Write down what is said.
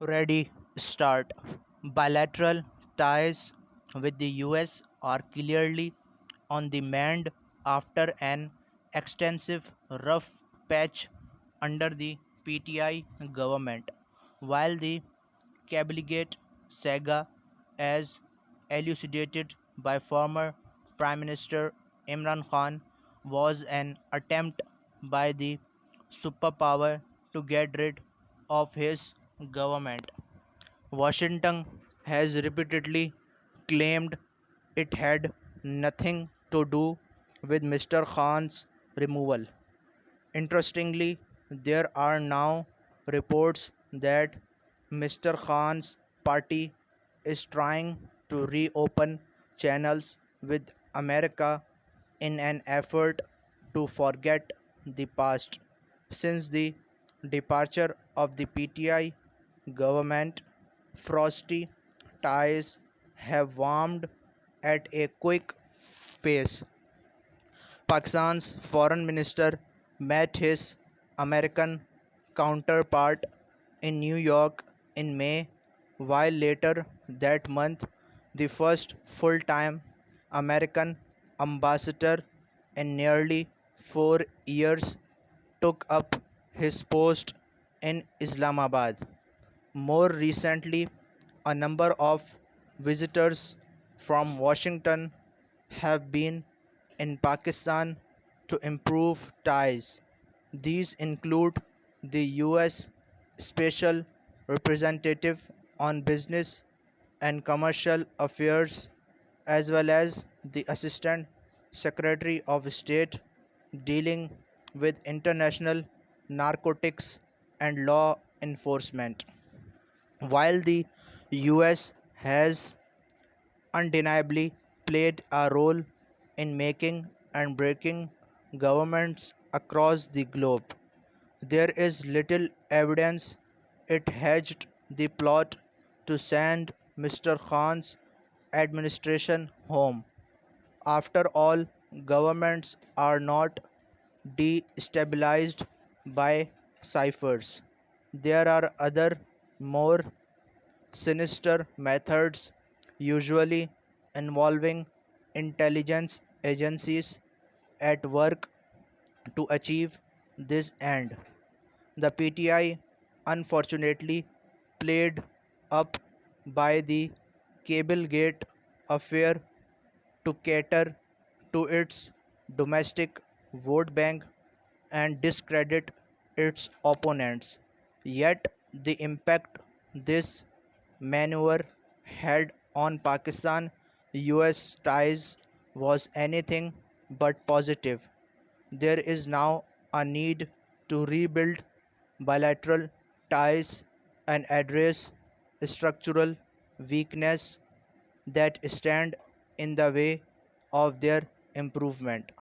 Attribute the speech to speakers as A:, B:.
A: Ready, start. Bilateral ties with the US are clearly on the mend after an extensive rough patch under the PTI government, while the Cabligate saga, as elucidated by former Prime Minister Imran Khan, was an attempt by the superpower to get rid of his government. Washington has repeatedly claimed it had nothing to do with Mr. Khan's removal. Interestingly, there are now reports that Mr. Khan's party is trying to reopen channels with America in an effort to forget the past. Since the departure of the PTI government, frosty ties have warmed at a quick pace. Pakistan's foreign minister met his American counterpart in New York in May, while later that month, the first full time American ambassador in nearly 4 years took up his post in Islamabad. More recently, a number of visitors from Washington have been in Pakistan to improve ties. These include the US Special Representative on Business and Commercial Affairs, as well as the Assistant Secretary of State dealing with international narcotics and law enforcement. While the US has undeniably played a role in making and breaking governments across the globe, there is little evidence it hedged the plot to send Mr. Khan's administration home. After all, governments are not destabilized by ciphers. There are other, more sinister methods, usually involving intelligence agencies, at work to achieve this end. The PTI, unfortunately, played up by the Cablegate affair to cater to its domestic vote bank and discredit its opponents. Yet, the impact this maneuver had on Pakistan US ties was anything but positive. There is now a need to rebuild bilateral ties and address structural weakness that stand in the way of their improvement.